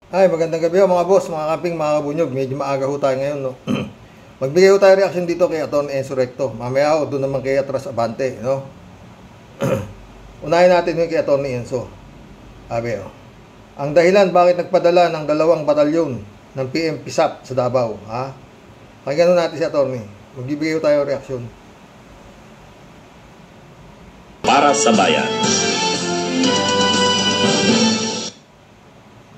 Ay, magandang gabi ho, mga boss, mga kaping, mga kabunyog. Medyo maaga ho tayo ngayon, no? Magbigay ho tayo reaction dito kay Atty. Enzo Recto. Mamaya ho, doon naman kay Atras Abante, no? Unahin natin yung kay Atty. Enzo. Sabi, oh. Ang dahilan bakit nagpadala ng 2 batalyon ng PNP SAP sa Davao, ha? Pakinggan natin si Atty. Magbibigay ho tayo reaction. Para sa bayan.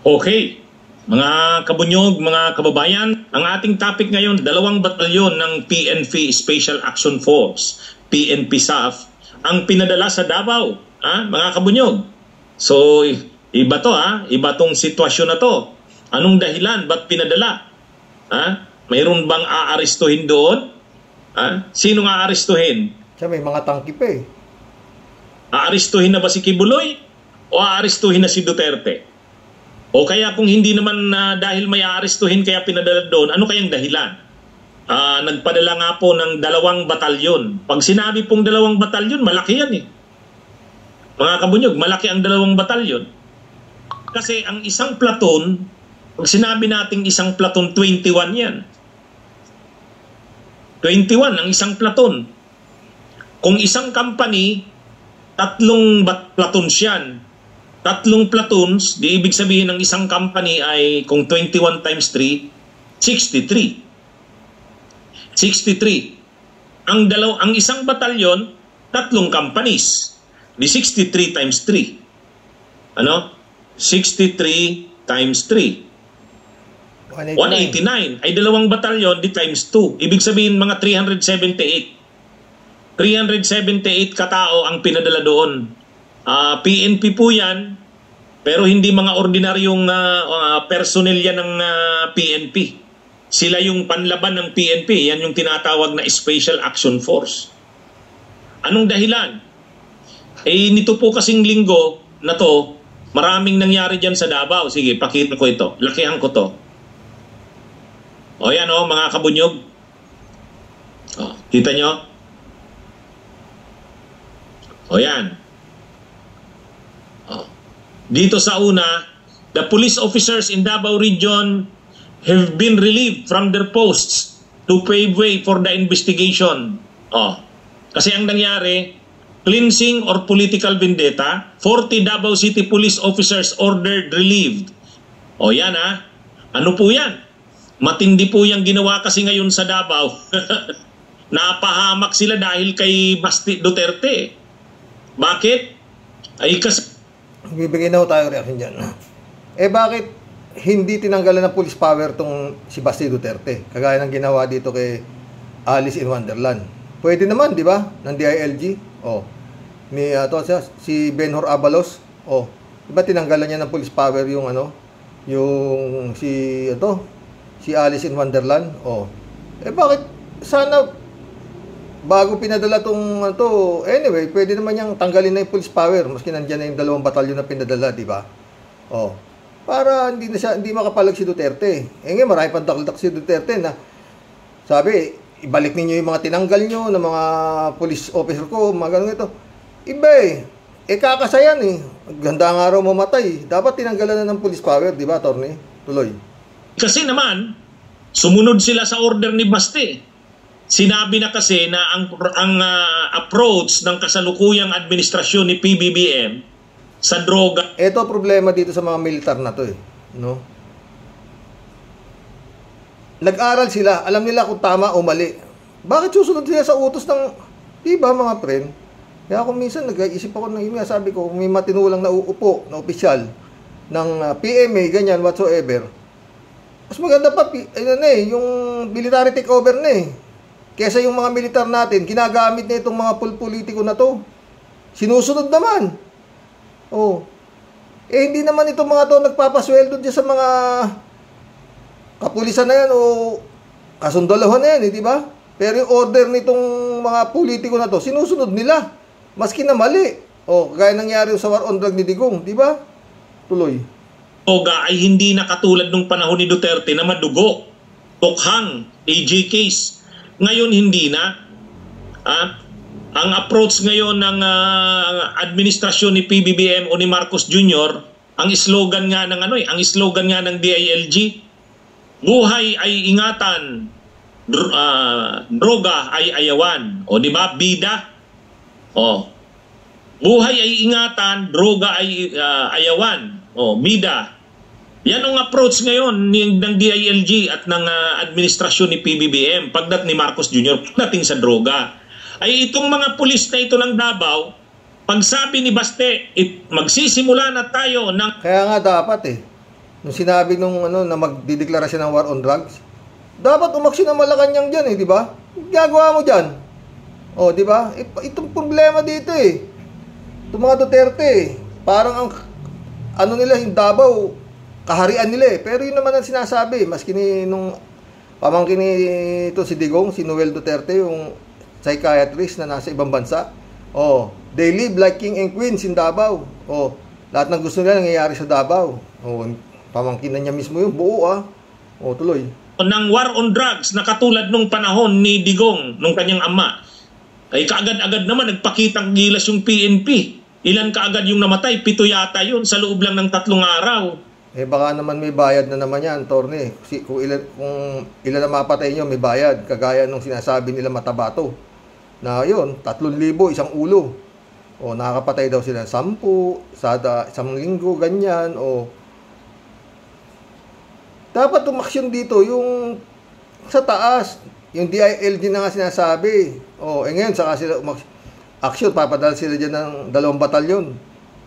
Okay, mga kabunyog, mga kababayan, ang ating topic ngayon, 2 batalyon ng PNP Special Action Force, PNP SAF, ang pinadala sa Davao, mga kabunyog. So, iba to, iba tong sitwasyon na to. Anong dahilan? Ba't pinadala? Mayroon bang aarestuhin doon? Sinong aarestuhin? Siya may mga tangki pa eh. Aarestuhin na ba si Kibuloy? O aarestuhin na si Duterte? O kaya kung hindi naman dahil may aarestuhin kaya pinadala doon, ano kayang dahilan? Nagpadala nga po ng 2 batalyon. Pag sinabi pong 2 batalyon, malaki yan eh. Mga kabunyog, malaki ang 2 batalyon. Kasi ang isang platoon, pag sinabi nating isang platoon, 21 yan. 21 ang isang platoon. Kung isang company, 3 platoons yan. 3 platoons, di ibig sabihin ng isang company ay kung 21 times 3, 63. 63. Ang isang batalyon, 3 companies. Di 63 times 3. Ano? 63 times 3. 189. Ay 2 batalyon, di times 2. Ibig sabihin mga 378. 378 katao ang pinadala doon. PNP po yan, pero hindi mga ordinaryong personnel yan ng PNP. Sila yung panlaban ng PNP, yan yung tinatawag na Special Action Force. Anong dahilan? Nito po kasing linggo na to, maraming nangyari dyan sa Davao. Sige, pakita ko ito. Lakihan ko to. O yan mga kabunyog. Kita nyo? O yan. Dito sa una, the police officers in Davao Region have been relieved from their posts to pave way for the investigation. Kasi ang nangyari, cleansing or political vendetta, 40 Davao City police officers ordered relieved. Yan Ano po yan? Matindi po yung ginawa kasi ngayon sa Davao. Napahamak sila dahil kay Basti Duterte. Bakit? Ay kasi Bibigyan na ho tayo reaction dyan. Bakit hindi tinanggalan ng police power tong si Basti Duterte? Kagaya ng ginawa dito kay Alice in Wonderland. Pwede naman, di ba? Ng DILG. Si Benhur Abalos. Di ba tinanggalan niya ng police power yung si Alice in Wonderland? Bakit sana bago pinadala tong anyway, pwede naman niyang tanggalin na yung police power maski nandiyan na yung 2 batalyon na pinadala, di ba? Para hindi makapalag si Duterte. Ngayon marami pang dakdak si Duterte na sabi, ibalik ninyo yung mga tinanggal nyo ng mga police officer ko, mga ganun ito. Iba kakasayan Ganda nga raw mamatay. Dapat tinanggalan na ng police power, di ba, attorney? Tuloy. Kasi naman, sumunod sila sa order ni Basti. Sinabi na kasi na ang approach ng kasalukuyang administrasyon ni PBBM sa droga. Ito problema dito sa mga militar na to no? Nag-aral sila, alam nila kung tama o mali. Bakit susunod sila sa utos ng, di ba mga friend? Kaya kung minsan nag-iisip ako ng sabi ko, kung may matinulang na uupo na opisyal ng PMA, ganyan, whatsoever, mas maganda pa, yung military takeover na kesa yung mga militar natin, ginagamit na itong mga politiko na to. Sinusunod naman. Hindi naman itong mga to nagpapasweldo dyan sa mga kapulisan na yan o kasundalohan na yan, di ba? Pero yung order nitong mga politiko na to, sinusunod nila. Maski na mali. Gaya nangyari sa war on drug ni Digong, di ba? Tuloy. Droga ay hindi na katulad nung panahon ni Duterte na madugo, tukhang, AJ case. Ngayon hindi na. Ang approach ngayon ng administrasyon ni PBBM o ni Marcos Jr., Ang slogan nga ng ang slogan nga ng DILG, buhay ay ingatan, droga ay ayawan. O di ba? Bida. O. Buhay ay ingatan, droga ay ayawan. O, bida. Yan ang approach ngayon ng DILG at ng administrasyon ni PBBM pagdat ni Marcos Jr. pagdating sa droga. Ay itong mga pulis na ito ng Davao, pag sabi ni Baste, magsisimula na tayo ng... Kaya nga dapat nung sinabi nung na magdideklara siya ng war on drugs, dapat umaksyon ng Malacanang diyan di ba? Gagawa mo diyan. Oh, di ba? Itong problema dito Itong mga Duterte parang ang nila yung Davao, kaharian nila pero yun naman ang sinasabi, maski nung pamangkin ito si Digong, si Noel Duterte, yung psychiatrist na nasa ibang bansa. Oh, they live like king and queens in Davao. Oh, lahat ng gusto nila nangyayari sa Davao. Oh, pamangkin na niya mismo yung buo Oh, tuloy. Ng war on drugs na katulad nung panahon ni Digong, nung kanyang ama, ay kaagad-agad naman nagpakitang gilas yung PNP. Ilan kaagad yung namatay? 7 yata yun sa loob lang ng 3 araw. Baka naman may bayad na naman yan, Torne. Kung ilan na mapatay nyo, may bayad. Kagaya nung sinasabi nila Matabato. Na yun, 3,000 isang ulo. O nakakapatay daw sila 10, isang linggo, ganyan. O dapat umaksyon dito yung sa taas. Yung DILG na nga sinasabi. Ngayon, saka sila aksyon, papadala sila dyan ng 2 batalyon.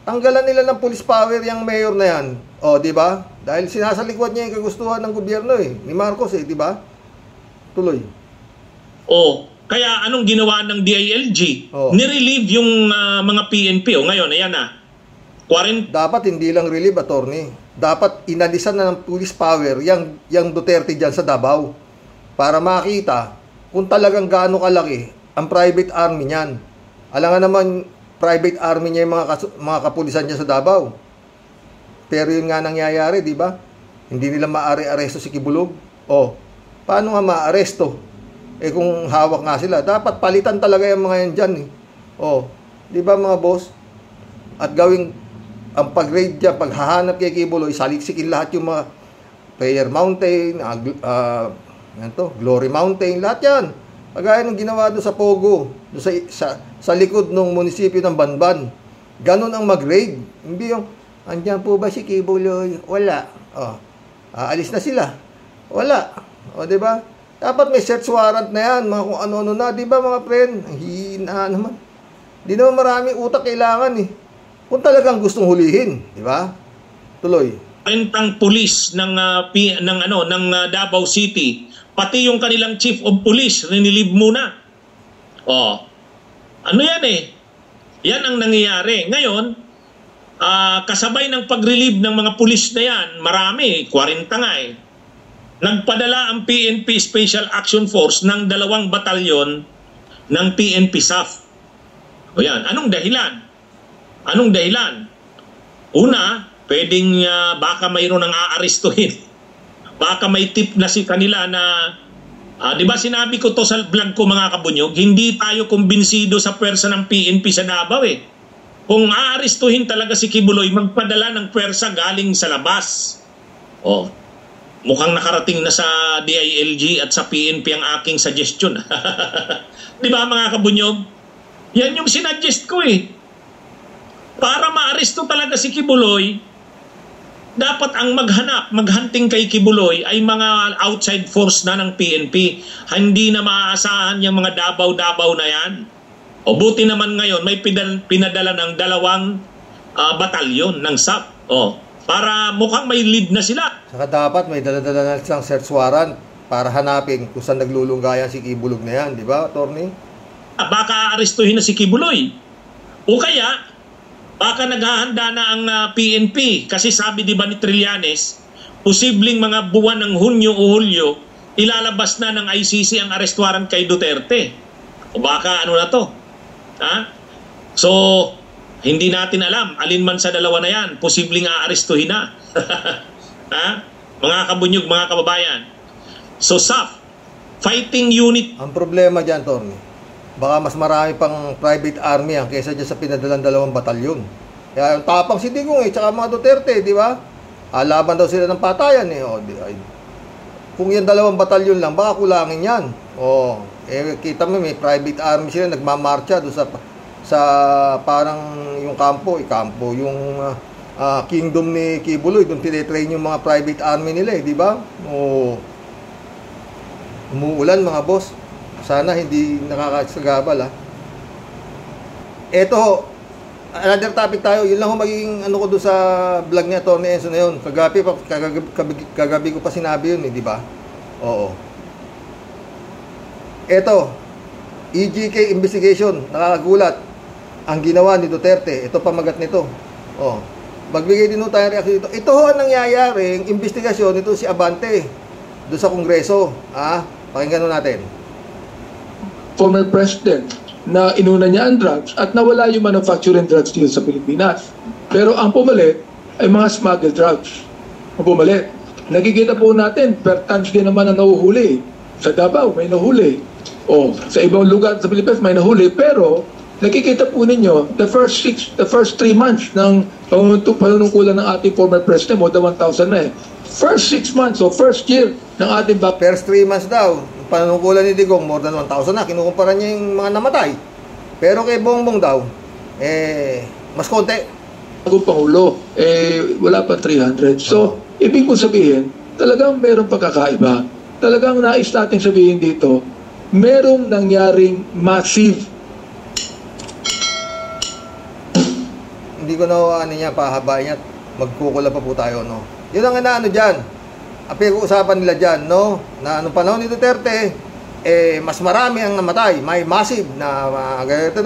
Tanggalan nila ng police power yung mayor na yan. Di ba? Dahil sinasalikod niya yung kagustuhan ng gobyerno ni Marcos di ba? Tuloy. Kaya anong ginawa ng DILG? Nirelieve yung mga PNP. Ngayon, ayan na. Dapat hindi lang relieve, attorney. Dapat inalisan na ng police power yung Duterte dyan sa Davao. Para makita kung talagang gaano kalaki ang private army niyan. Alam nga naman, private army niya yung mga kapulisan niya sa Davao. Pero yun nga nangyayari, di ba? Hindi nila maaari-aresto si Kibulog. Paano nga maaresto? Kung hawak nga sila, dapat palitan talaga yung mga yan dyan di ba mga boss? At gawing ang pag-raid dyan, paghahanap kay Kibuloy, saliksikin lahat yung mga Prayer Mountain, Glory Mountain, lahat yan. Kagaya ng ginawa doon sa Pogo, doon sa likod ng munisipyo ng Banban. Ganon ang mag-raid. Hindi yung, andyan po ba si Kibuloy? Wala. Aalis na sila. Wala. Diba? Dapat may search warrant na yan, mga kung ano-ano na. Diba mga friend? Ang hina naman. Di naman marami utak kailangan Kung talagang gustong hulihin. Diba? Tuloy. Rentang pulis ng Davao City, pati yung kanilang chief of police, rinilieve muna. Ano yan Yan ang nangyayari. Ngayon, kasabay ng pag-relieve ng mga pulis na yan, marami, 40 nga Nagpadala ang PNP Special Action Force ng 2 batalyon ng PNP SAF. Yan. Anong dahilan? Una, pwedeng baka mayroon ng aarestuhin. Baka may tip na si kanila na, di ba sinabi ko to sa vlog ko mga kabunyog, hindi tayo kumbinsido sa pwersa ng PNP sa Davao Kung aarestuhin talaga si Kibuloy, magpadala ng pwersa galing sa labas. Mukhang nakarating na sa DILG at sa PNP ang aking suggestion. Di ba mga kabunyog? Yan yung sinuggest ko Para maaresto talaga si Kibuloy, dapat ang maghunting kay Kibuloy ay mga outside force na ng PNP. Hindi na maaasahan yung mga Davao na yan. Buti naman ngayon may pinadala ng 2 batalyon ng SAP. Para mukhang may lead na sila. Saka dapat may dala-dala na silang search warrant para hanapin kung saan naglulunggayan si Kibulog na yan. Di ba, attorney? Baka arestuhin na si Kibuloy. O kaya, baka naghahanda na ang PNP kasi sabi di ba ni Trillanes, posibleng mga buwan ng Hunyo o Hulyo, ilalabas na ng ICC ang arrest warrant kay Duterte. O baka ano na to? So, hindi natin alam, alin man sa dalawa na yan, posibleng aarestuhin na. Mga kabunyog, mga kababayan. So, SAF, fighting unit. Ang problema dyan, Torny, baka mas marami pang private army kaysa dyan sa pinadalang 2 batalyon. Kaya yung tapang si Digong tsaka mga Duterte, di ba? Laban daw sila ng patayan kung yung 2 batalyon lang, baka kulangin yan. Kita mo, may private army sila, nagmamarcha doon sa parang yung kampo, yung kingdom ni Kibuloy, doon tinetrain yung mga private army nila, di ba? Umuulan mga boss. Sana hindi nakakasagabal, Eto, another topic tayo. Yun lang magiging ko doon sa vlog ni Atty. Enzo na yun. Kagabi ko pa sinabi yun, di ba? Oo. Eto, EJK investigation, nakakagulat ang ginawa ni Duterte. Ito pamagat nito. Magbigay din tayo reaction dito. Ito ang nangyayaring investigasyon nito si Abante doon sa Kongreso. Pakinggan natin. Former president na inuna niya ang drugs at nawala yung manufacturing drugs dito sa Pilipinas. Pero ang pumalit ay mga smuggled drugs. Ang pumalit. Nakikita po natin, per tons din naman ang nahuhuli. Sa Davao, may nahuli. Sa ibang lugar sa Pilipinas, may nahuli. Pero, nakikita po ninyo, the first 3 months ng panunungkulan ng ating former president, more than 1,000 na First 6 months, first year ng ating first 3 months daw, panunungkulan ni Digong, more than 1,000 na. Kinukumpara niya yung mga namatay. Pero kay Bongbong daw, mas konti. Bagong Pangulo, wala pa 300. So, ibig ko sabihin, talagang merong pagkakaiba. Talagang nais natin sabihin dito, merong nangyaring massive. Hindi ko na niya, pahabain niya. Magkukula pa po tayo, Yun ang dyan. Pinag-uusapan nila dyan, na anong panahon ni Duterte, mas marami ang namatay. May massive na ganito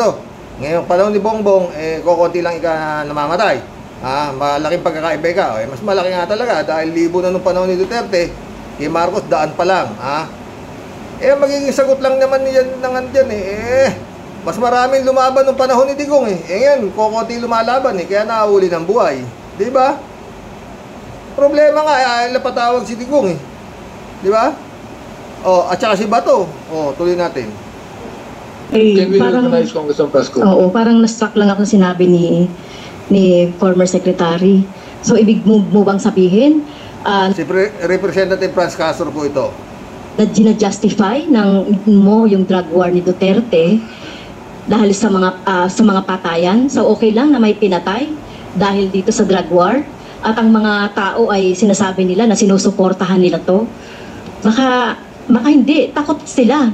Ngayong panahon ni Bongbong, kukunti lang namamatay. Malaking pagkakaiba ka. Mas malaki nga talaga dahil libo na nung panahon ni Duterte, kay Marcos daan pa lang. Magiging sagot lang naman niyan dyan mas maraming lumaban nung panahon ni Digong ngayon, kukunti lumalaban kaya nakahuli ng buhay. Di ba? Problema nga, napatawag si Digong Di ba? At saka si Bato. Tuloy natin. Parang na-struck lang ako na sinabi ni former secretary. So, ibig mo bang sabihin? Si Representative Franz Castro po ito. Na ginajustify mo yung drug war ni Duterte dahil sa mga patayan. So, okay lang na may pinatay dahil dito sa drug war. At ang mga tao ay sinasabi nila na sinusuportahan nila to. Baka hindi, takot sila,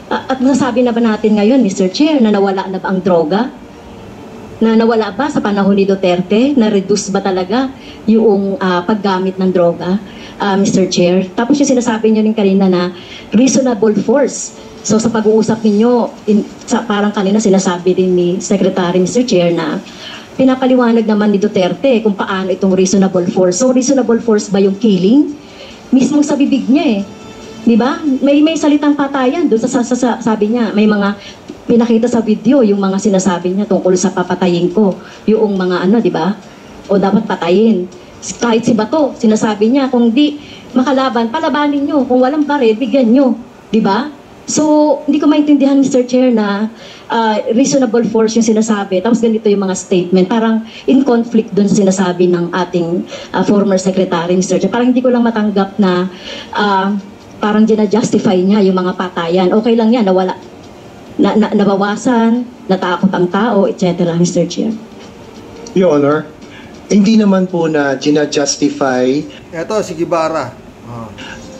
At masasabi na ba natin ngayon, Mr. Chair, na nawala na ba ang droga? Na nawala ba sa panahon ni Duterte? Na-reduce ba talaga yung paggamit ng droga, Mr. Chair? Tapos yung sinasabi niyo rin kanina na reasonable force. So sa pag-uusap ninyo, parang kanina sinasabi din ni Secretary, Mr. Chair, na pinapaliwanag naman ni Duterte kung paano itong reasonable force. So reasonable force ba yung killing? Mismo sa bibig niya Di ba? May salitang patayan doon sa sabi niya, may mga pinakita sa video yung mga sinasabi niya tungkol sa papatayin ko, yung mga di ba? O dapat patayin. Kahit si Bato, sinasabi niya kung di makalaban, palabanin niyo. Kung walang baril, bigyan niyo, di ba? So, hindi ko maintindihan, Mr. Chair, na reasonable force yung sinasabi. Tapos ganito yung mga statement. Parang in conflict dun sa sinasabi ng ating former secretary, Mr. Chair. Parang hindi ko lang matanggap na parang gina-justify niya yung mga patayan. Okay lang yan, nawala. Nabawasan, natakot ang tao, etc. Mr. Chair. Your Honor, hindi naman po na gina-justify Ito, si Guevara.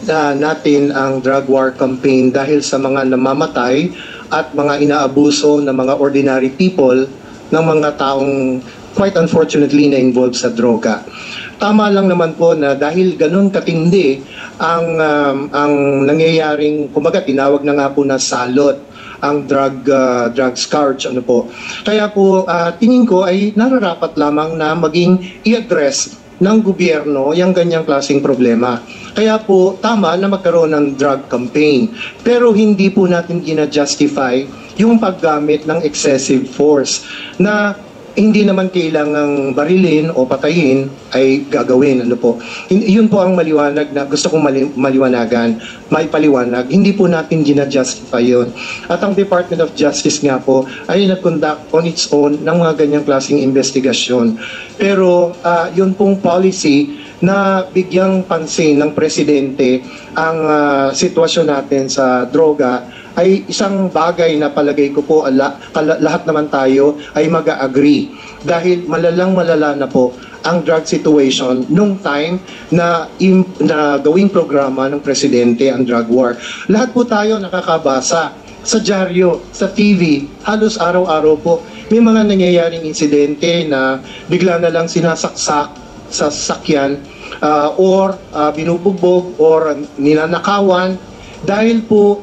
natin ang drug war campaign dahil sa mga namamatay at mga inaabuso ng mga ordinary people ng mga taong quite unfortunately na involved sa droga. Tama lang naman po na dahil ganun katindi ang nangyayaring, kumbaga tinawag na nga po na salot ang drug scourge, Kaya po tingin ko ay nararapat lamang na maging i-address ng gobyerno yung ganyang klaseng problema. Kaya po tama na magkaroon ng drug campaign. Pero hindi po natin gina-justify yung paggamit ng excessive force na hindi naman kailangang barilin o patayin ay gagawin. Ano po? Yun po ang maliwanag na gusto kong maliwanagan, maipaliwanag. Hindi po natin gina-justify yun. At ang Department of Justice nga po ay nag-conduct on its own ng mga ganyang klaseng investigasyon. Pero yun pong policy na bigyang pansin ng Presidente ang sitwasyon natin sa droga ay isang bagay na palagay ko po lahat naman tayo ay mag-agree dahil malala na po ang drug situation nung time na gawing programa ng Presidente ang drug war. Lahat po tayo nakakabasa sa dyaryo, sa TV, halos araw-araw po may mga nangyayaring insidente na bigla na lang sinasaksak sa sasakyan or binubugbog or ninanakawan dahil po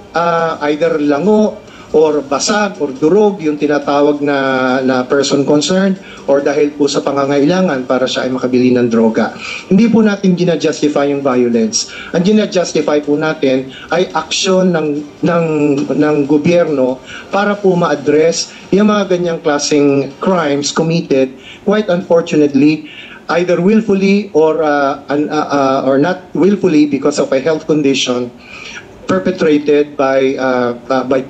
either lango or basag or durog yung tinatawag na person concerned or dahil po sa pangangailangan para siya ay makabili ng droga. Hindi po natin gina-justify yung violence. Ang gina-justify po natin ay aksyon ng gobyerno para po ma-address yung mga ganyang klaseng crimes committed, quite unfortunately, either willfully or not willfully because of a health condition perpetrated by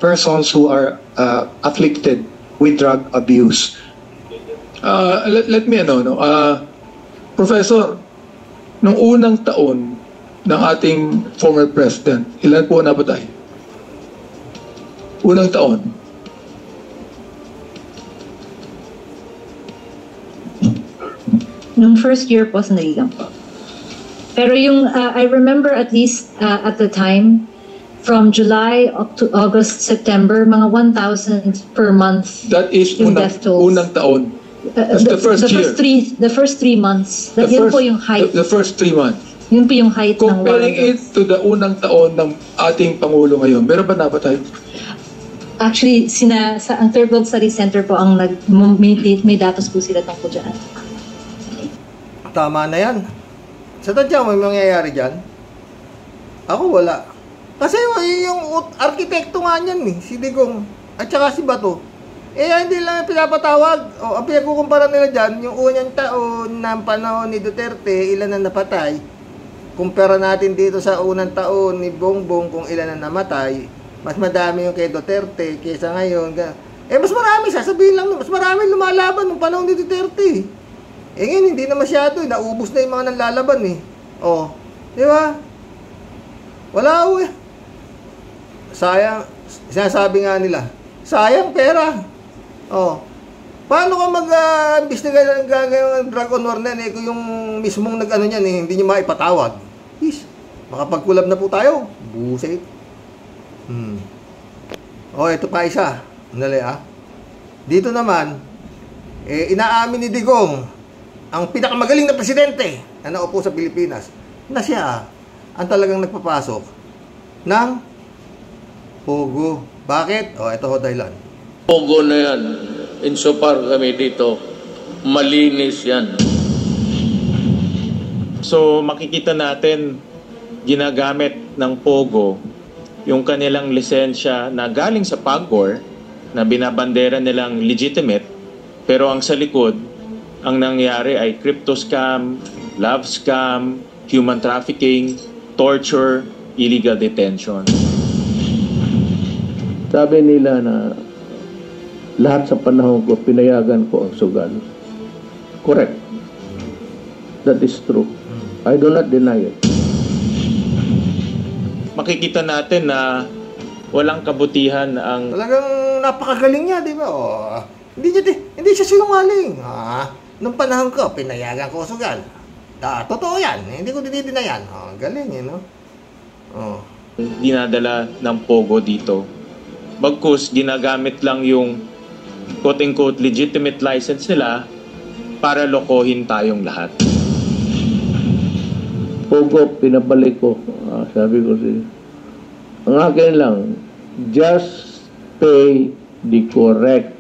persons who are afflicted with drug abuse. Let me Professor, nung unang taon ng ating former president, ilan po napatay? Unang taon. Nung first year po sa naligang po. Pero yung, I remember at least at the time, from July up to August, September, mga 1,000 per month. That is yung death tolls. Unang taon. That's the first year. The first 3 months. Yun po yung height. The first 3 months. Yun po yung height ng war. Comparing it to the unang taon ng ating Pangulo ngayon, meron ba napatay? Actually, ang Third World Study Center po ang may datos po sila tungkol dyan. Tama na yan. Sa tadya may mangyayari dyan? Ako wala. Kasi yung arkitekto nga niyan si Digong at saka si Bato. Hindi lang pinapatawag. Ang pinagkukumpara nila dyan, yung unang taon ng panahon ni Duterte, ilan na napatay. Kumpara natin dito sa unang taon ni Bongbong kung ilan na namatay. Mas madami yung kay Duterte kaysa ngayon. Mas marami, sasabihin lang, mas marami lumalaban ng panahon ni Duterte. Ngayon, hindi na masyado. Naubos na yung mga nanlalaban di ba? Wala sayang, sinasabi nga nila, sayang pera. Paano ka mag-imbestiga ng gagawin drug on war na kung yung mismong nag-ano niyan hindi niyo maipatawag? Makapagkulab na po tayo. Buset. Ito pa isa. Dito naman, inaamin ni Digong, ang pinakamagaling na presidente na naupo sa Pilipinas, na siya ang talagang nagpapasok ng Pogo. Bakit? Ito ho dahilan. Pogo na yan. Insofar kami dito, malinis yan. So makikita natin ginagamit ng Pogo yung kanilang lisensya na galing sa PAGCOR na binabandera nilang legitimate, pero ang sa likod, ang nangyari ay crypto scam, love scam, human trafficking, torture, illegal detention. Sabi nila na lahat sa panahon ko, pinayagan ko ang sugal. Correct. That is true. I do not deny it. Makikita natin na walang kabutihan ang... Talagang napakagaling niya, di ba? Hindi siya sinungaling. Nung panahon ko, pinayagan ko ang sugal. Totoo yan. Hindi ko dinidinayan. Galing no? Dinadala ng Pogo dito. Bagkus, ginagamit lang yung quote-unquote legitimate license nila para lokohin tayong lahat. Pogo, pinabalik ko. Sabi ko ang akin lang, just pay the correct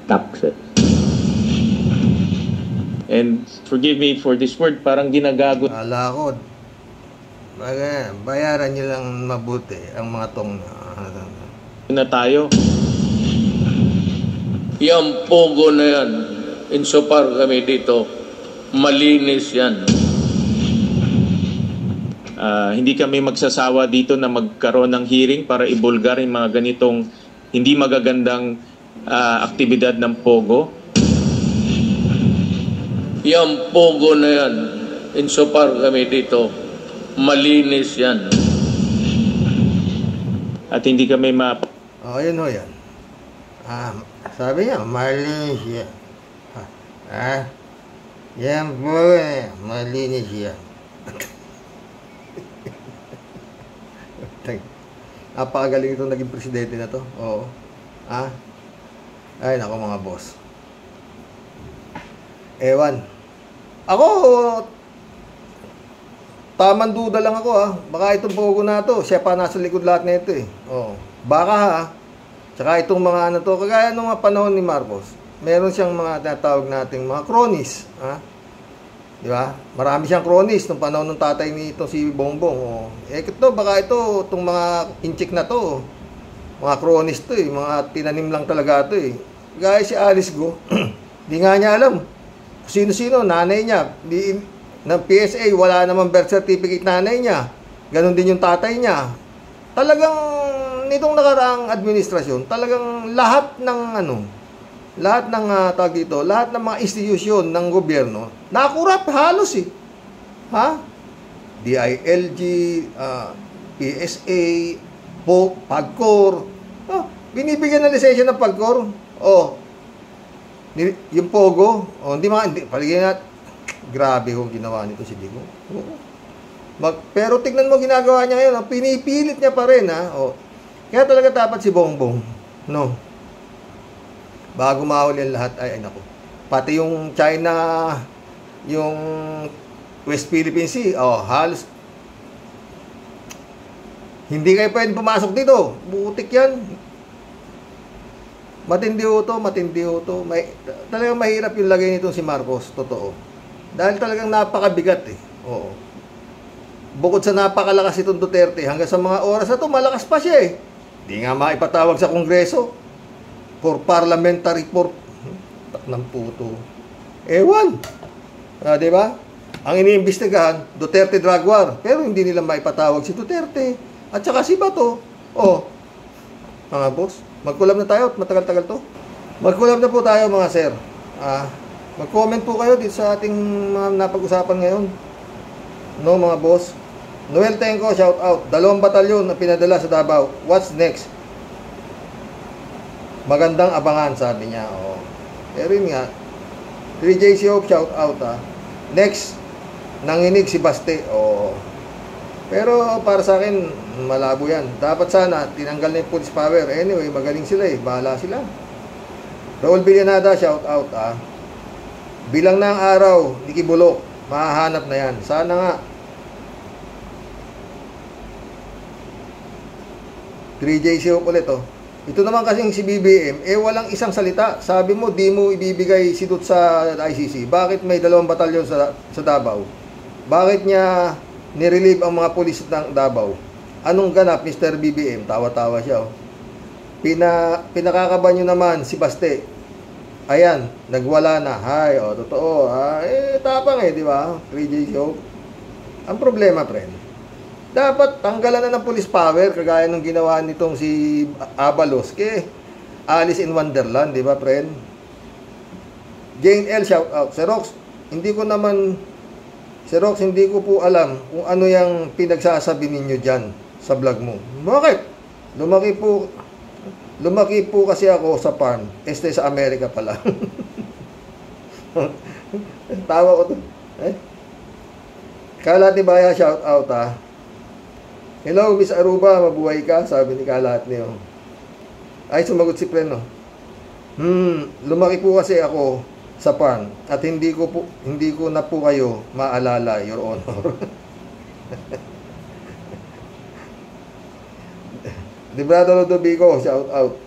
taxes. And forgive me for this word, parang ginagago. Alakod. Bayaran nyo lang mabuti ang mga tong na tayo. Yung Pogo na yan, insofar kami dito, malinis yan. Hindi kami magsasawa dito na magkaroon ng hearing para ibulgar yung mga ganitong hindi magagandang aktibidad ng Pogo. Yung Pogo na yan, insofar kami dito, malinis yan. At hindi kami Yun ho yan. Sabi niya, malinis yan. Yan po malinis yan. Napakagaling itong naging presidente na to. Oo. Ay, nako mga boss. Ewan. Ako, tamang duda lang ako Baka itong Pogo na to, siya pa nasa likod lahat na ito Oo. Baka Tsaka itong mga kagaya nung mga panahon ni Marcos, meron siyang mga tinatawag nating mga cronies. Di ba? Marami siyang cronies nung panahon ng tatay ni ito si Bongbong. Baka itong mga inchik na to, mga cronies to mga tinanim lang talaga to Gaya si Alice Go, di nga niya alam sino-sino, nanay niya, ng PSA, wala namang birth certificate nanay niya. Ganon din yung tatay niya. Talagang nitong nakaraang administrasyon, talagang lahat ng lahat ng lahat ng mga institusyon ng gobyerno nakurap halos DILG, PSA, PAGCOR. Binibigyan ng lisensya ng PAGCOR. Yung Pogo, hindi paligyan natin. Grabe kung ginawa nito si Digo. Pero tignan mo ginagawa niya ngayon, pinipilit niya pa rin Kaya talaga dapat si Bongbong, bago mahuli ang lahat, ay naku. Pati yung China, yung West Philippine Sea, halos hindi kayo pwedeng pumasok dito. Butik yan. Matindi ho to. Talagang mahirap yung lagay nitong si Marcos, totoo. Dahil talagang napakabigat Oo. Bukod sa napakalakas itong Duterte, hanggang sa mga oras na to, malakas pa siya Hindi nga maipatawag sa Kongreso for parliamentary report. Taknang puto. Ewan. Diba? Ang iniimbestigahan, Duterte drug war. Pero hindi nila maipatawag si Duterte. At saka si Bato. Mga boss, magkulab na tayo at matagal-tagal to. Magkulab na po tayo mga sir. Mag-comment po kayo dito sa ating mga napag-usapan ngayon. Mga boss. Noel Tenco, shout out. 2 batalyon na pinadala sa Davao. What's next? Magandang abangan, sabi niya. Pero yun nga. 3JC Hope, shout out Next, nanginig si Baste. Pero para sa akin, malabo yan. Dapat sana, tinanggal na yung police power. Anyway, magaling sila bahala sila. Raul Villanada, shout out Bilang na ang araw, Nicky Bulok, mahahanap na yan. Sana nga. 3JC ulit Ito naman kasing si BBM, walang isang salita. Sabi mo, di mo ibibigay sidot sa ICC. Bakit may 2 batalyon sa Davao? Bakit niya nirelieve ang mga pulis ng Davao? Anong ganap, Mr. BBM? Tawa-tawa siya Pinakakaban nyo naman si Baste. Ayan, nagwala na. Totoo. Tapang di ba? 3JC Ang problema, friend, dapat tanggalan na ng police power kagaya ng ginawa nitong si Abalos kay Alice in Wonderland, di ba, friend? Jane L, shout out. Xerox, hindi ko po alam kung ano yung pinagsasabi ninyo dyan sa vlog mo. Bakit? Lumaki po kasi ako sa farm. Sa Amerika pala. Tawa ko to. Kalat ni Baya, shout out Hello, Miss Aruba, mabuhay ka? Sabi ni Kalat niyo. Ay, sumagot si Pren, lumaki po kasi ako sa farm at hindi ko na po kayo maalala, Your Honor. Librado Lodovico, shout out.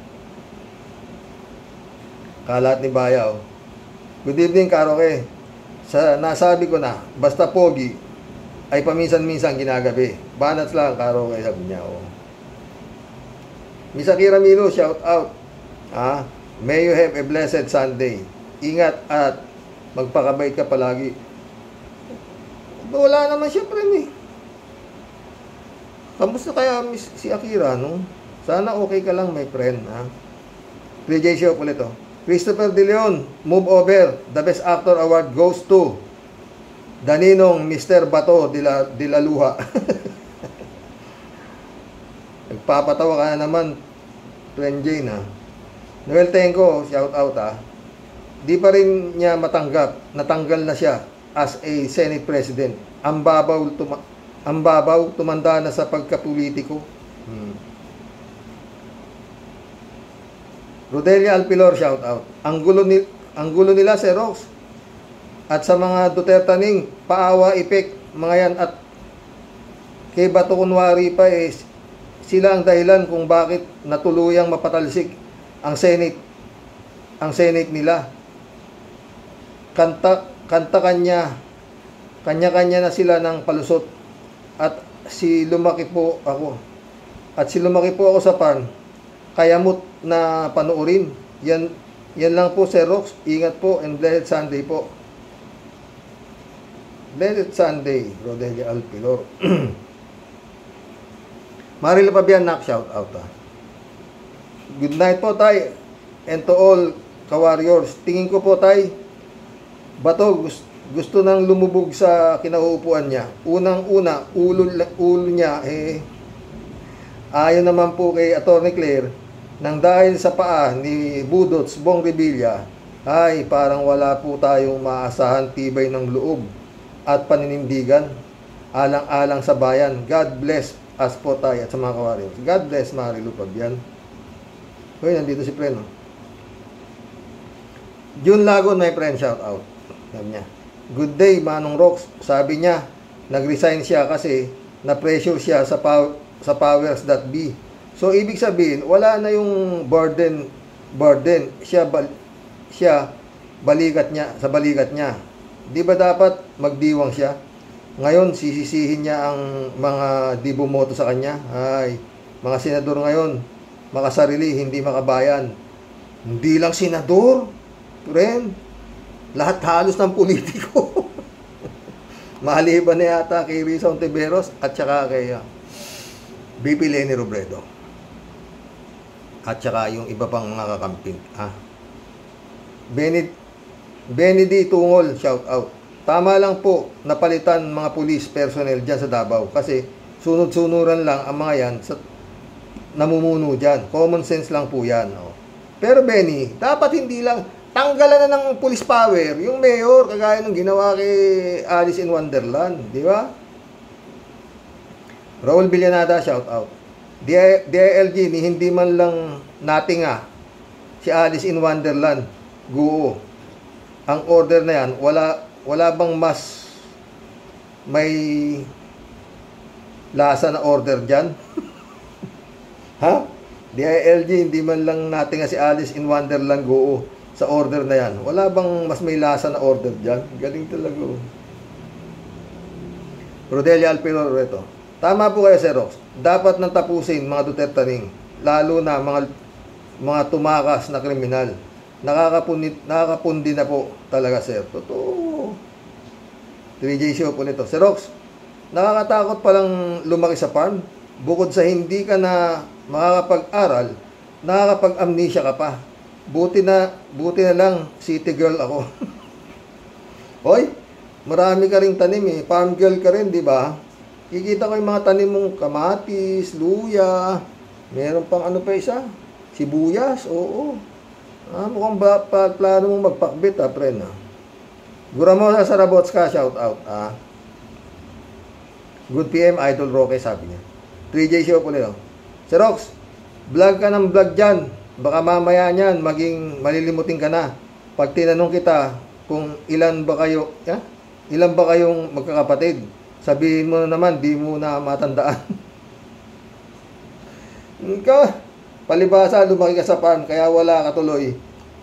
Kalat ni Bayaw. Good evening, Karoke. Nasabi ko na, basta pogi, ay paminsan-minsan ginagabi. Banat lang, Karoke, sabi niya. Miss Akira Milo, shout out. May you have a blessed Sunday. Ingat at magpakabait ka palagi. Wala naman siya, friend eh. Kamusta kaya si Akira, no? Sana okay ka lang, my friend, ha? 3J Show ulit, oh. Christopher De Leon, move over. The Best Actor Award goes to Daninong Mr. Bato de la Luha. Nagpapatawa ka na naman, friend Jane, ha? Noel Tenko, shout out, ha? Di pa rin niya matanggap. Natanggal na siya as a Senate President. Ang babaw, tumanda na sa pagkapolitiko. Rodelia Alpilor, shout out. Ang gulo nila, Sir Rox. At sa mga Dutertaning, paawa, ipek, mga yan, at kay Bato kunwari pa, sila ang dahilan kung bakit natuluyang mapatalsik ang Senate nila. Kanya-kanya na sila ng palusot. At lumaki po ako sa pan, kayamot na panoorin. Yan lang po, Sir Rox. Ingat po and blessed Sunday po. Blessed Sunday, Rodelia Alpilor. Marilo Pabian, shout out. Good night po, tay. And to all ka-warriors. Tingin ko po, tay, Bato gusto nang lumubog sa kinauupuan niya. Unang-una, ulo niya, ayon naman po kay Atty. Claire, nang dahil sa paa ni Budots Bong Revilla, ay parang wala po tayong maasahan tibay ng loob at paninindigan alang-alang sa bayan. God bless us po tayo at sa mga kawarriors. God bless, Marilu Pabian. Hoy, nandito si friend, no? June Lagon, my friend, shout out. Sabi niya, good day, Manong Rox. Sabi niya, nag-resign siya kasi na-pressure siya sa powers that be. So, ibig sabihin, wala na yung burden. Siya balikat niya. Di ba dapat magdiwang siya? Ngayon, sisisihin niya ang mga di bumoto sa kanya. Ay, mga senador ngayon, makasarili, hindi makabayan. Hindi lang senador, friend. Lahat halos ng politiko. Maliban na yata kay Risa Ontiveros at saka kay BP Leni Robredo. At saka yung iba pang mga kakamping. Benny D. Tungol, shout out. Tama lang po, napalitan mga police personnel dyan sa Davao. Kasi sunod-sunuran lang ang mga yan sa namumuno dyan. Common sense lang po yan. Oh. Pero Benny, dapat hindi lang tanggalan na ng police power yung mayor, kagaya ng ginawa kay Alice in Wonderland, di ba? Raul Villanada, shout out. DILG, ni hindi man lang nating si Alice in Wonderland, guo. Ang order na yan, wala bang mas may lasa na order dyan? Ha? DILG, hindi man lang nating si Alice in Wonderland, guo. Sa order na yan. Wala bang mas may lasa na order dyan? Galing talaga. Rodelia Alpilor, ito. Tama po kayo, Sir Rox. Dapat nang tapusin mga Dutertaning, lalo na mga tumakas na kriminal. Nakakapundi na po talaga, Sir. Totoo. 3J Show po nito. Sir Rox, nakakatakot palang lumaki sa farm. Bukod sa hindi ka na makakapag-aral, nakakapag-amnesia ka pa. Buti na lang city girl ako. Hoy, marami ka ring tanim eh. Farm girl ka rin, di ba? Kikita ko yung mga tanim mong kamatis, luya, meron pang ano pa isa? Sibuyas, oo. Mukhang plano mong magpakbit, friend. Guramosa Sarabots ka, shout out. Good PM, Idol Roque, sabi niya. 3J Show po nito. Sir Rox, vlog ka ng vlog dyan. Baka mamaya niyan, maging malilimutin ka na. Pag tinanong kita kung ilan ba kayong magkakapatid, sabihin mo na naman, di mo na matandaan. Palibasa, lumaki ka sa farm, kaya wala ka tuloy.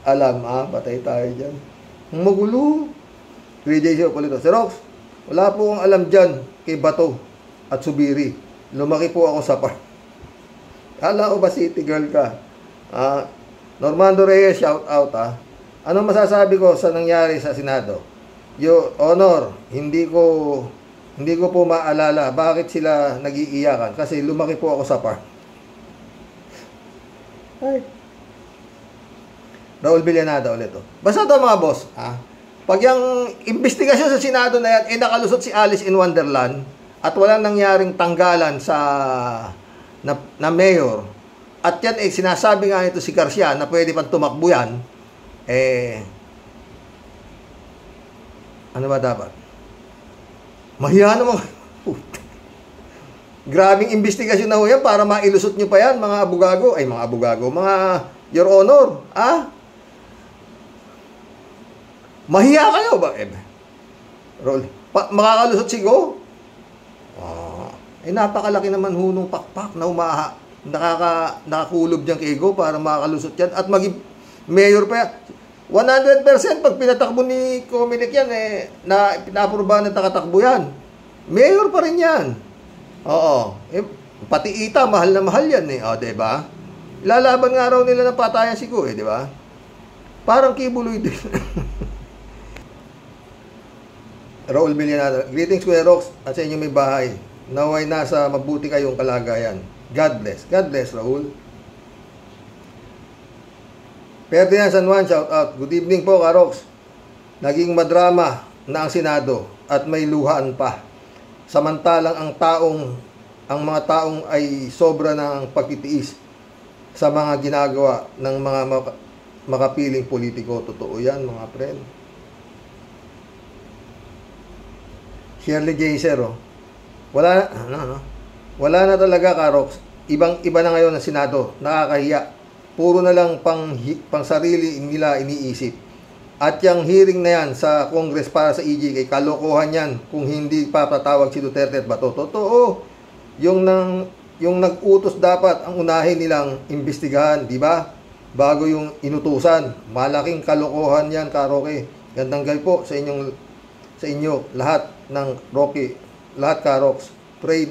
Alam, patay tayo dyan. Magulo. 3J Show po nito. Sir Rox, wala po akong alam dyan kay Bato at Subiri. Lumaki po ako sa farm. Kala ko ba city girl ka? Normando Reyes, shout out. Anong masasabi ko sa nangyari sa Senado? Your Honor, hindi ko po maalala bakit sila nag-iiyakan kasi lumaki po ako sa farm. Ay. Raul Villanada ulit. Basta ito mga boss, pag yung investigasyon sa Senado na yan, nakalusot si Alice in Wonderland at walang nangyaring tanggalan sa na mayor, at yan sinasabi nga ito si Garcia na pwede pang tumakbo yan, ano ba dapat? Mahiya naman. Grabing investigasyon na ho yan para mailusot nyo pa yan, mga abugago. Mga Your Honor, mahiya kayo ba? Makakalusot si Go? Napakalaki naman hunong pakpak na nakakulob dyan kay Go para makakalusot yan. At maging mayor pa yan. 100% pag pinatakbo ni Comelec yan, na pinaaprubahan ng takatakbo yan. Mayor pa rin yan. Oo. Pati Ita, mahal na mahal yan diba? Lalaban nga raw nila ng patayan si Go diba? Parang kibuloy din. Raul Villanada, greetings Kuya Rox at sa inyong may bahay. Naway nasa mabuti kayong kalagayan. God bless. God bless, Raul. Ferdinand San Juan, shout out. Good evening po, Karox. Naging madrama na ang Senado at may luhaan pa. Samantalang ang mga taong ay sobra ng pagtitiis sa mga ginagawa ng mga makapiling politiko. Totoo yan, mga friend. Shirley Jaser, wala na talaga, Karox. Ibang-iba na ngayon ang Senado. Nakakahiya. Puro na lang pang sarili nila iniisip. At yung hearing na yan sa Congress para sa EJK, kalokohan yan kung hindi papatawag si Duterte at Bato. Totoo. Yung nag-utos dapat ang unahin nilang imbestigahan, di ba? Bago yung inutusan. Malaking kalokohan yan, Karoke. Gandang gay po sa inyo lahat ng Rocky, lahat Karox. Pray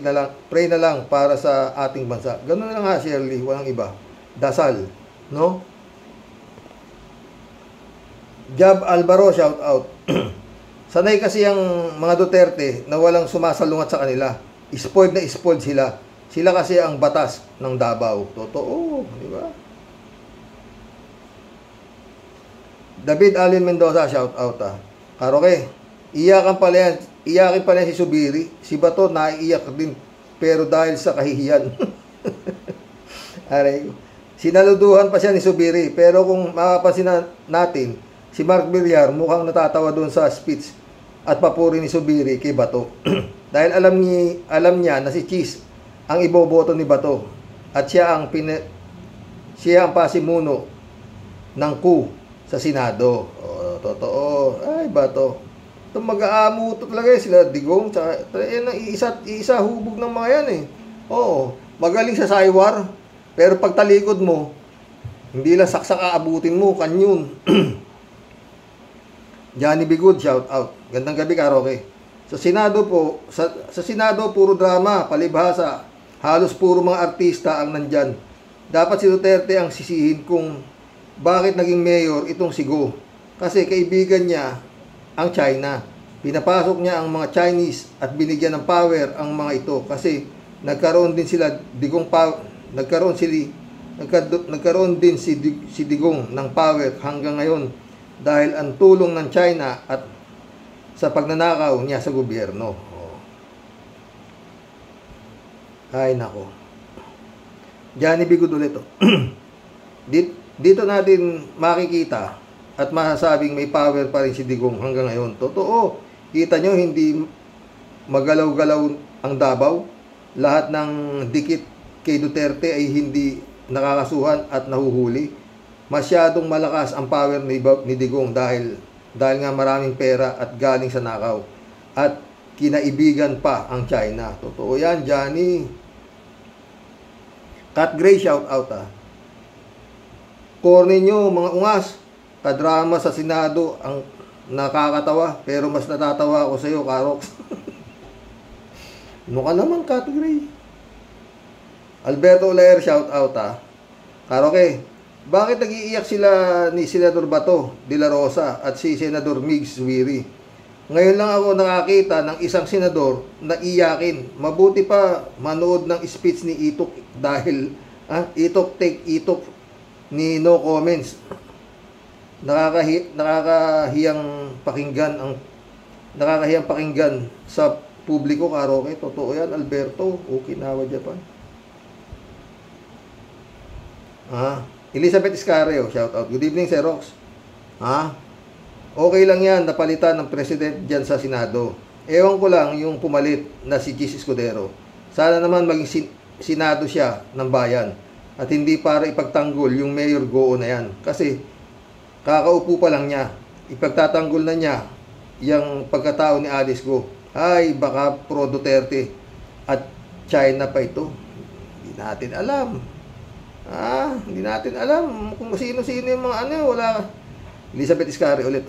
na lang para sa ating bansa. Ganun na lang ha, Shirley, walang iba. Dasal, no? Jab Alvaro, shout out. Sanay kasi ang mga Duterte na walang sumasalungat sa kanila. Spoiled na spoiled sila. Sila kasi ang batas ng Davao. Totoo, di ba? David Allen Mendoza, shout out Karoke, iyakin pala si Subiri. Si Bato naiiyak din pero dahil sa kahihiyan. Aray ko. Sinaluduhan pa siya ni Subiri, pero kung mapapansin natin, si Mark Villar mukhang natatawa doon sa speech at papuri ni Subiri kay Bato. Dahil alam niya na si Cheese ang iboboto ni Bato at siya ang pasimuno ng coup sa Senado. Totoo. Ay, Bato. Ito mag-aamuto talaga sila, Digong. Isa hubog ng mga yan Oo, magaling sa saywar. Pero pag talikod mo, hindi lang saksak aabutin mo, kanyun. Johnny Bigud, shout out. Gandang gabi, Karoke. Sa Senado, puro drama, palibhasa. Halos puro mga artista ang nandyan. Dapat si Duterte ang sisihin kung bakit naging mayor itong si Go. Kasi kaibigan niya ang China. Pinapasok niya ang mga Chinese at binigyan ng power ang mga ito. Kasi nagkaroon din sila nagkaroon din si Digong ng power hanggang ngayon dahil ang tulong ng China at sa pagnanakaw niya sa gobyerno. Ay nako. Johnny Bigud ulit Dito natin makikita at masasabing may power pa rin si Digong hanggang ngayon. Totoo. Kita nyo, hindi magalaw-galaw ang Davao. Lahat ng dikit kay Duterte ay hindi nakakasuhan at nahuhuli. Masyadong malakas ang power ni Digong dahil nga maraming pera at galing sa nakaw. At kinaibigan pa ang China. Totoo yan, Johnny. Cat Gray, shout out Corny nyo, mga ungas. Kadrama sa Senado ang nakakatawa. Pero mas natatawa ako sa iyo, Karox. Ano ka naman, Cat Gray? Alberto Olaer, shout out Karoke, Bakit nag-iiyak sila ni Senador Bato de la Rosa at si Senador Migs Wiri? Ngayon lang ako nakakita ng isang senador na iyakin. Mabuti pa manood ng speech ni Itok dahil Itok take Itok ni no comments. Nakakahiyang pakinggan sa publiko, Karoke. Totoo yan, Alberto, Okinawa, Japan. Elizabeth Iscareo, shout out. Good evening, Sir Rox. Okay lang yan, napalitan ng president dyan sa Senado. Ewan ko lang yung pumalit na si Gis Escudero. Sana naman maging Senado siya ng bayan. At hindi para ipagtanggol yung Mayor Goo na yan. Kasi kakaupo pa lang niya. Ipagtatanggol na niya yung pagkatao ni Alice Go. Ay, baka pro Duterte at China pa ito. Hindi natin alam. Hindi natin alam kung sino-sino yung mga wala. Elizabeth Iscari ulit,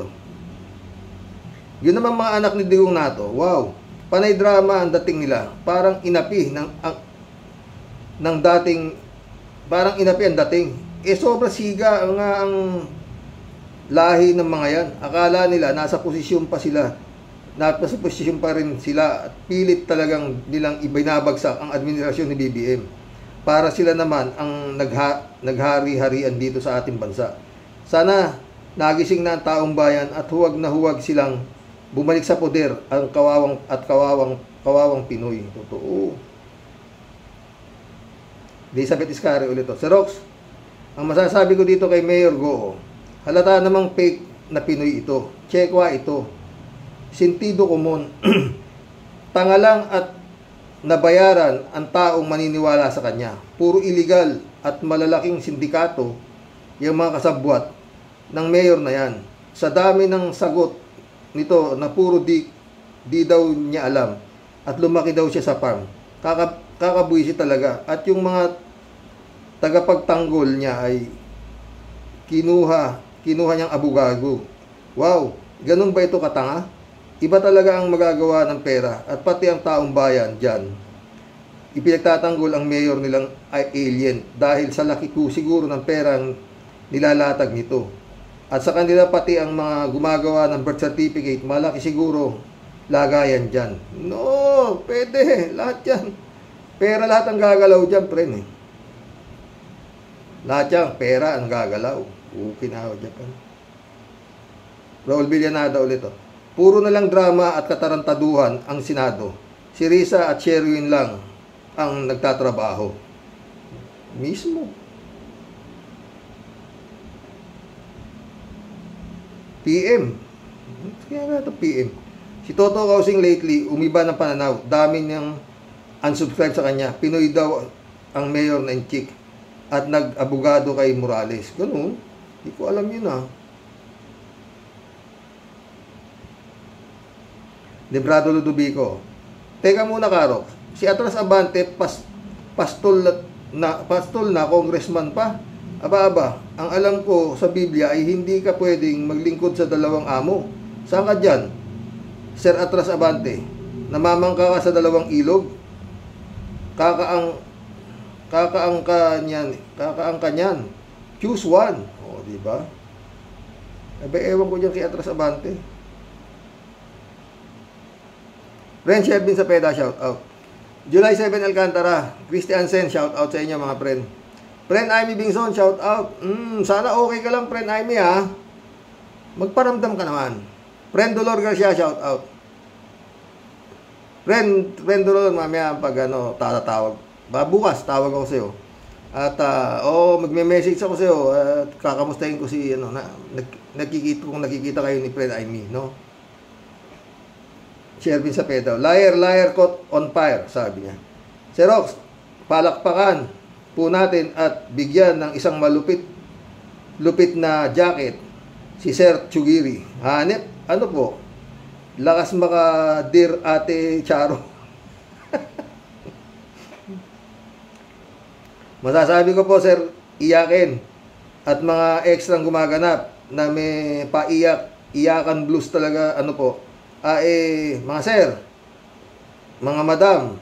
Yun naman mga anak ni Digong Nato. Wow, panay drama ang dating nila. Parang inapi ng dating, parang inapi ang dating. Sobra siga ang lahi ng mga yan. Akala nila nasa posisyon pa sila. Nasa posisyon pa rin sila. At pilit talagang nilang ibinabagsak ang administrasyon ni BBM. Para sila naman ang naghari-harian dito sa ating bansa. Sana nagising na ang taong bayan at huwag na huwag silang bumalik sa poder ang kawawang Pinoy. Totoo. Elizabeth Iscari ulit. Sir Rox, ang masasabi ko dito kay Mayor Goo, halata namang fake na Pinoy ito. Chekwa ito. Sentido komon. Tanga lang at nabayaran ang taong maniniwala sa kanya. Puro illegal at malalaking sindikato yung mga kasabwat ng mayor na yan. Sa dami ng sagot nito na puro di daw niya alam at lumaki daw siya sa farm. Kakabuisi talaga. At yung mga tagapagtanggol niya ay kinuha niyang abogado. Wow, ganun ba ito katanga? Iba talaga ang magagawa ng pera at pati ang taong bayan dyan. Ipinagtatanggol ang mayor nilang alien dahil sa laki ko siguro ng perang nilalatag nito. At sa kanila pati ang mga gumagawa ng birth certificate, malaki siguro lagayan dyan. No, pwede, lahat yan. Pera lahat ang gagalaw dyan, friend. Lahat yan, pera ang gagalaw. Okinawa, Japan. Raul Villanada ulit. Puro na lang drama at katarantaduhan ang Senado. Si Risa at Sherwin lang ang nagtatrabaho. Mismo. PM. Kaya nga ito PM. Si Toto Kausing lately, umiba ng pananaw. Dami niyang unsubscribe sa kanya. Pinoy daw ang mayor na chick. At nag-abogado kay Morales. Ganun. Hindi ko alam yun Librado Ludovico. Teka muna, Karo. Si Atras Abante, pastol na congressman pa. Aba, ang alam ko sa Biblia ay hindi ka pwedeng maglingkod sa dalawang amo. Saan ka dyan? Sir Atras Abante, namamangka ka sa dalawang ilog? Kakaang ka niyan. Choose one. O, diba? Ewan ko dyan kay Atras Abante. Friend Shelvin Sapeda, shout out. July 7 Alcantara, Christian Sen, shout out sa inyo mga friend. Friend Amy Bingson, shout out. Sana okay ka lang, friend Amy Magparamdam ka naman. Friend Dolor Garcia, shout out. Friend Dolor, mamaya pag tatatawag. Bukas, tawag ako sa'yo. At magme-message ako sa'yo at kakamustahin ko si nakikita kayo ni friend Amy, no? Shelvin Sapeda, liar caught on fire, sabi niya. Si Rox, palakpakan po natin at bigyan ng isang lupit na jacket si Sir Chugiri. Hanep, ano po? Lakas maka dear Ate Charo. Masasabi ko po, Sir, iyakin at mga extrang gumaganap na may iyakan blues talaga, mga sir, mga madam,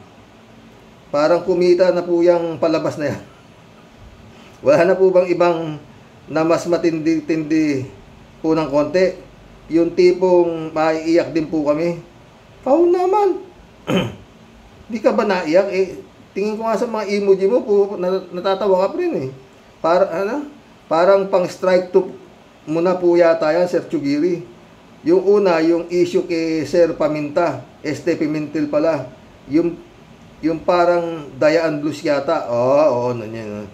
parang kumita na po yung palabas na yan. Wala na po bang ibang na mas matindi-tindi po ng konti. Yung tipong maiiyak din po kami. Naman. Di ka ba naiyak? Tingin ko nga sa mga emoji mo po, natatawa ka pa rin Parang pang strike to muna po yata yan, Sir Chugiri. Yung una, yung issue kay Sir Paminta, Pimentel pala. Yung parang Dayaan Blues yata. Oo, nanyan.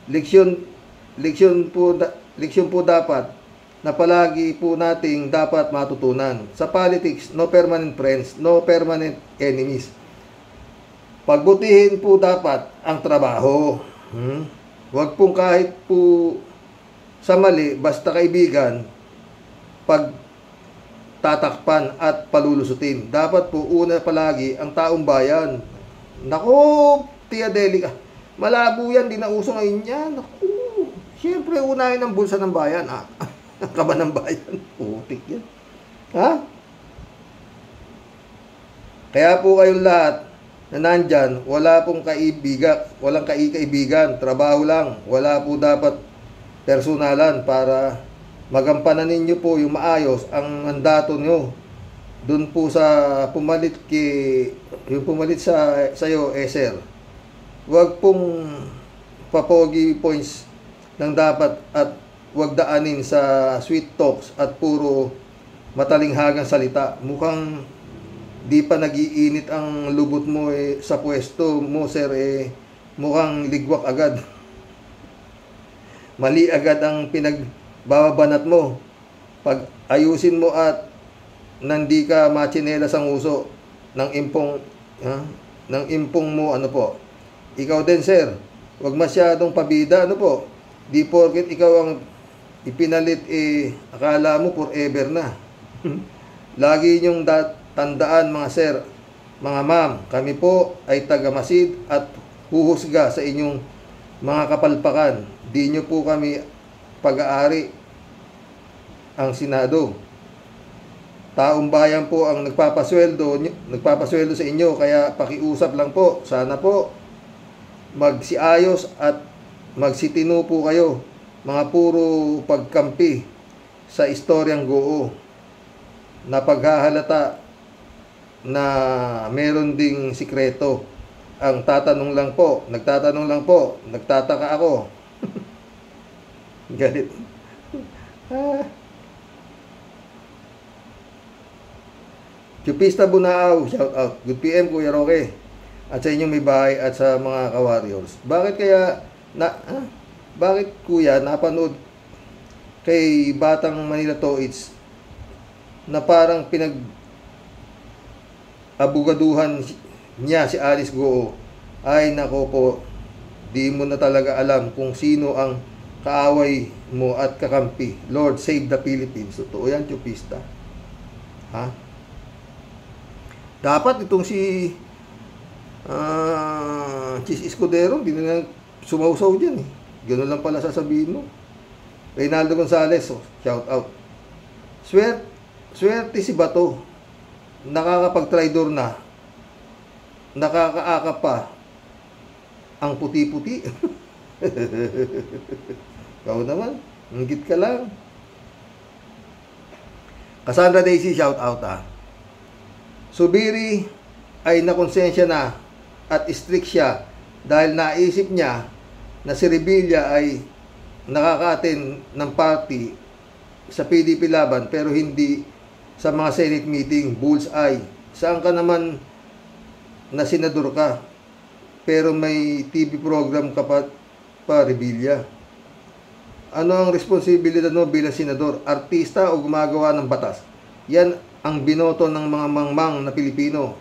Leksyon po dapat na palagi po nating dapat matutunan. Sa politics, no permanent friends, no permanent enemies. Pagbutihin po dapat ang trabaho. Huwag pong kahit po sa mali, basta kaibigan, pag tatakpan at palulusutin. Dapat po una palagi ang taong bayan. Nako, Tia Deli, malabo yan, di na uso ngayon yan. Naku, siyempre unahin ang bulsa ng bayan. Ang kaba ng bayan. Putik yan. Kaya po kayong lahat na nandyan, wala pong kaibigan, walang kaibigan, trabaho lang. Wala po dapat personalan para magampanan ninyo po yung maayos ang mandato nyo. Doon po sa pumalit sa iyo, sir. Huwag pong papogi points ng dapat at huwag daanin sa sweet talks at puro matalinghagang salita. Mukhang di pa nagiinit ang lubot mo sa pwesto mo, sir. Mukhang ligwak agad. Mali agad ang pinagbabanat mo. Pag ayusin mo at nandi ka machinelas ang uso ng impong mo, ikaw din, sir. Huwag masyadong pabida, di porket ikaw ang ipinalit, akala mo forever na. Lagi niyong tandaan, mga sir, mga ma'am, kami po ay taga-masid at huhusga sa inyong mga kapalpakan. Di niyo po kami pag-aari ang Senado. Taong bayan po ang nagpapasweldo sa inyo, kaya pakiusap lang po. Sana po magsiayos at magsitino po kayo. Mga puro pagkampi sa istoryang Goo na paghahalata na meron ding sikreto. Ang nagtatanong lang po, nagtataka ako. Galit. Chupista Bunaaw, shout out. Good PM, Kuya Roque. At sa inyong may bahay at sa mga ka-warriors. Bakit kuya napanood kay Batang Manila Toits na parang pinag-abugaduhan niya si Alice Goo? Ay nako po, di mo na talaga alam kung sino ang kaaway mo at kakampi. Lord, save the Philippines. Totoo yan, Chupista. Dapat itong si Chis Escudero, di na sumausaw dyan Ganun lang pala sasabihin mo. Reynaldo Gonzales, shout out. Swerte si Bato. Nakakapag-tridor na. Nakakaakap pa ang puti-puti. Ikaw naman, inggit ka lang. Cassandra Daisy, shout out Subiri ay nakonsensya na at strict siya dahil naisip niya na si Revilla ay nakaka-attend ng party sa PDP laban pero hindi sa mga Senate meeting. Bullseye. Saan ka naman na senador ka pero may TV program ka pa Revilla? Ano ang responsibilidad mo bilang senador? Artista o gumagawa ng batas? Yan ang binoto ng mga mangmang na Pilipino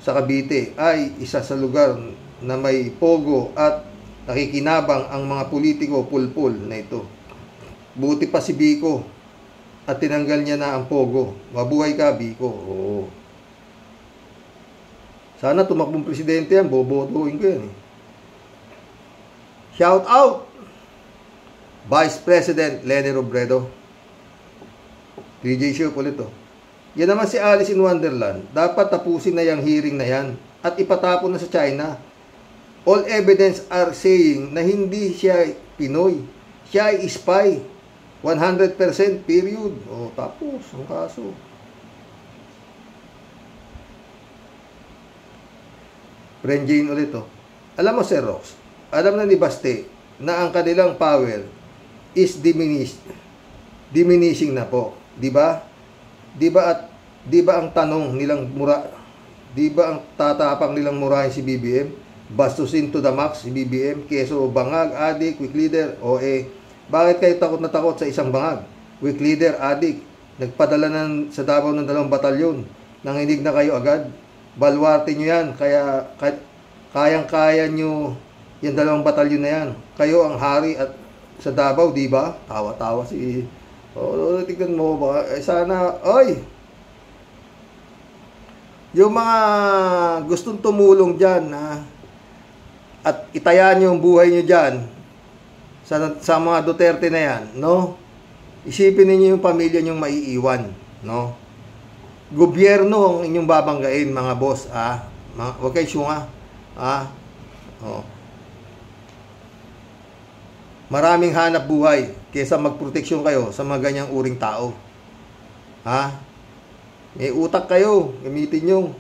sa Cavite ay isa sa lugar na may pogo at nakikinabang ang mga politiko pulpul na ito. Buti pa si Biko at tinanggal niya na ang pogo. Mabuhay ka, Biko. Oo. Sana tumakbong presidente yan, bobotohin ko yan Shout out Vice President Leni Robredo. 3J show ulit Yan naman si Alice in Wonderland. Dapat tapusin na yung hearing na yan at ipatapon na sa China. All evidence are saying na hindi siya Pinoy. Siya ay spy. 100% period. O, tapos, ang kaso. Friend Jane ulit, oh. Alam mo, Sir Rox, alam na ni Baste na ang kanilang power is diminishing na po. Di ba? Di ba ang tanong nilang di ba ang tatapang nilang murahin si BBM? Bastusin to the max si BBM, keso bangag, adik, weak leader, o bakit kayo takot na takot sa isang bangag? Weak leader, adik, nagpadala sa Davao ng 2 batalyon, nanginig na kayo agad, balwarte nyo yan, kayang-kaya nyo yung 2 batalyon na yan, kayo ang hari at sa Davao, di ba? Tawa-tawa si tignan mo ba, sana, yung mga gustong tumulong dyan, at itaya nyo yung buhay nyo dyan, sa mga Duterte na yan, no? Isipin niyo yung pamilya nyong maiiwan, no? Gobyerno ang inyong babanggain, mga boss, huwag kayo syunga, Maraming hanap buhay kaysa magproteksyon kayo sa mga ganyang uring tao. May utak kayo, gamitin nyo.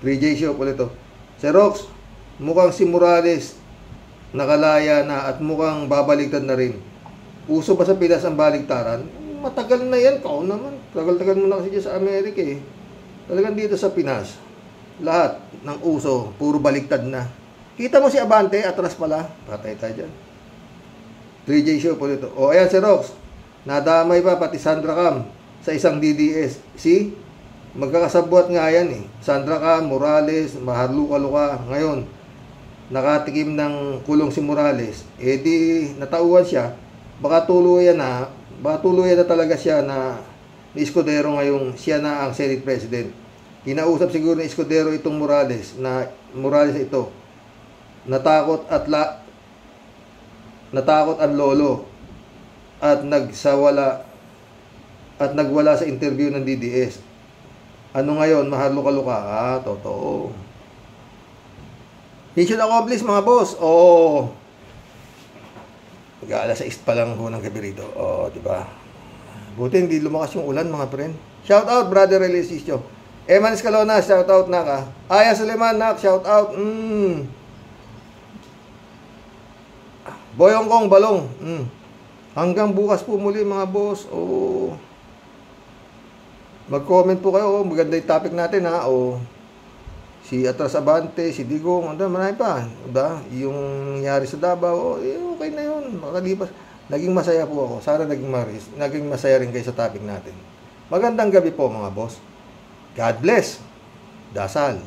J Show ulit to. Sir Rox, mukhang si Morales nakalaya na at mukhang babaligtad na rin. Uso ba sa Pinas ang baligtaran? Matagal na yan, kao naman. Tagal-tagal mo na kasi dyan sa Amerika eh. Talagang dito sa Pinas, lahat ng uso, puro baligtad na. Kita mo si Abante, atras pala. Patay tayo dyan. 3J Show po dito. O ayan si Rox, nadamay pa pati Sandra Cam sa isang DDS. See? Magkakasabwat nga yan eh. Sandra Cam, Morales, maharluka-luka. Ngayon, nakatikim ng kulong si Morales. Di natauhan siya. Baka tuluyan na talaga siya na ni Escudero ngayong siya na ang Senate President. Kinausap siguro ni Escudero itong Morales na Morales ito. Natakot ang lolo at nagwala sa interview ng DDS. Ano ngayon, maharluka-luka? Totoo. Mission accomplished, mga boss. Mag-aalas 6 pa lang ho ng gabi rito. Diba? Buti hindi lumakas yung ulan, mga friend. Shout out, brother Relisisyo. Eman Escalona, shout out na ka. Aya Suleman, nak, shout out. Boyong Kong Balong. Hanggang bukas po muli, mga boss. Mag-comment po kayo. Maganda yung topic natin, si Atras Abante, si Digong, marami pa. Diba? Yung nangyari sa Davao, okay na yun. Makalipas. Naging masaya po ako. Sana naging masaya rin kayo sa topic natin. Magandang gabi po, mga boss. God bless. Dasal.